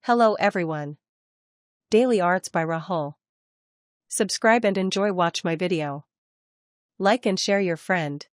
Hello everyone. Daily Arts by Rahul. Subscribe and enjoy watch my video. Like and share your friend.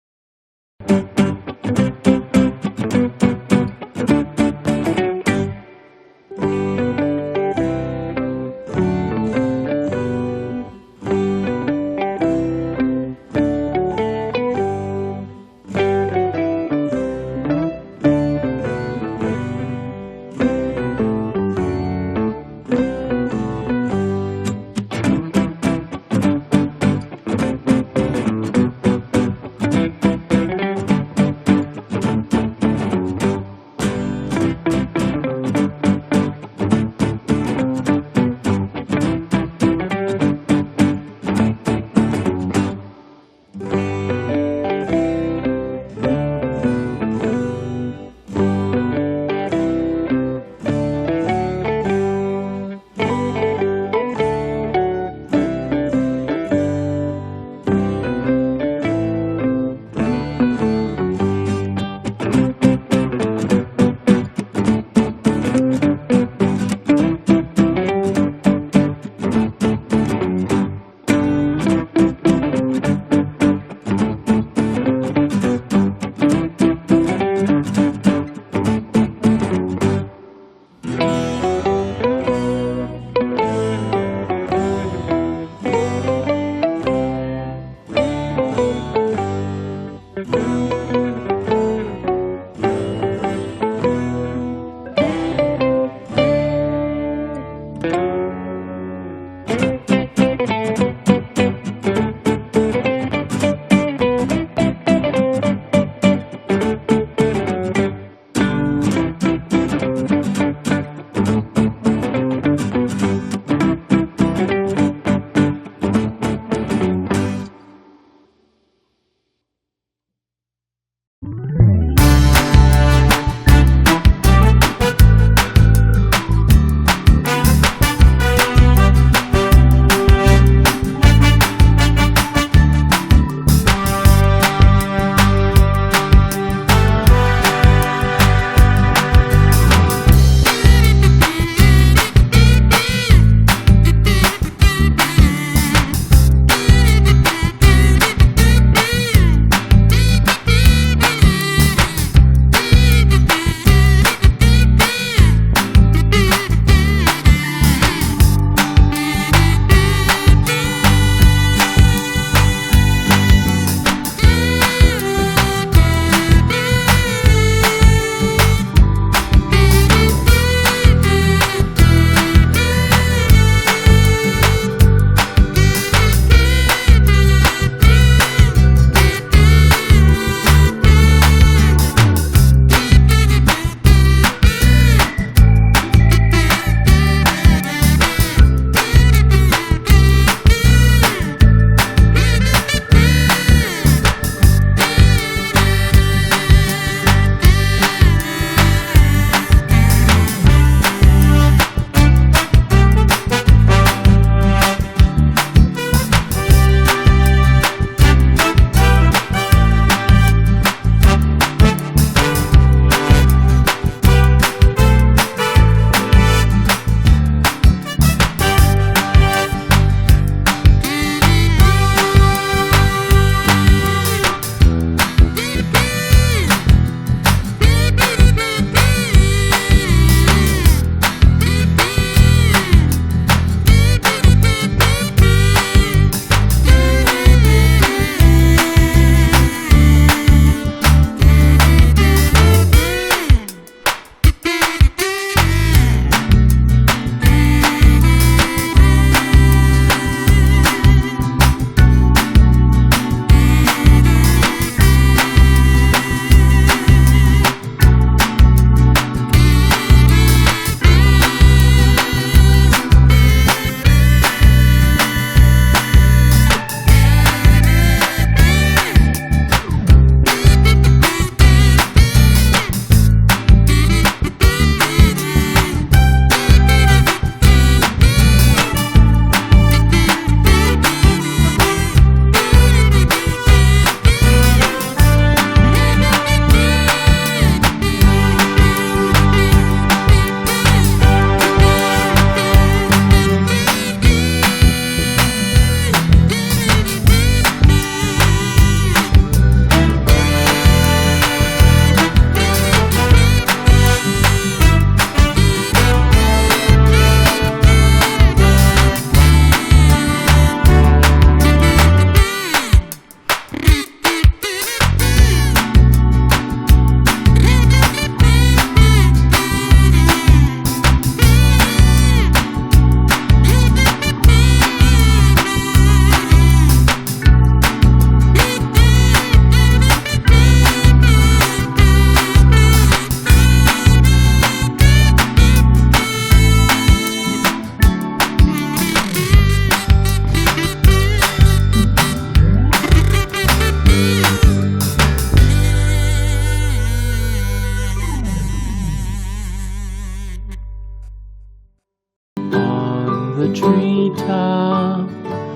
treetop.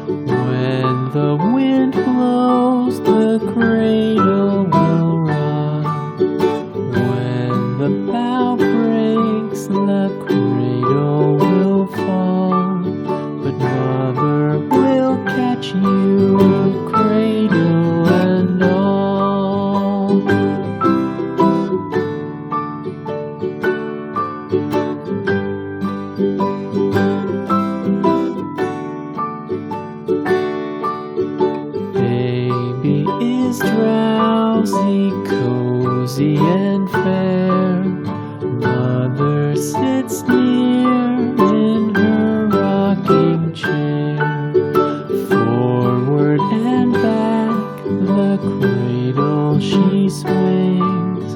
When the wind blows, the cradle will rock. When the bough breaks, the cradle will fall. But Mother will catch you, cradle and all. Baby is drowsy, cozy and fair. Mother sits near in her rocking chair. Forward and back, the cradle she swings.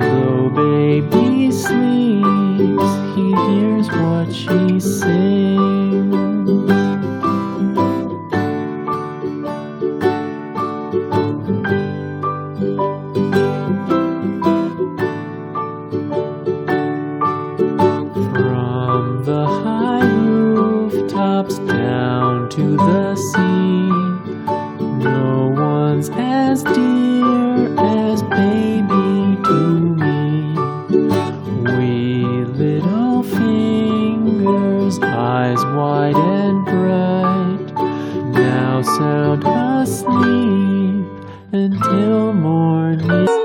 Though baby sleeps, he hears what she sings. From the high rooftops down to the sea, no one's as dear as baby to me. Wee little fingers, eyes wide and bright, now sound asleep until morning.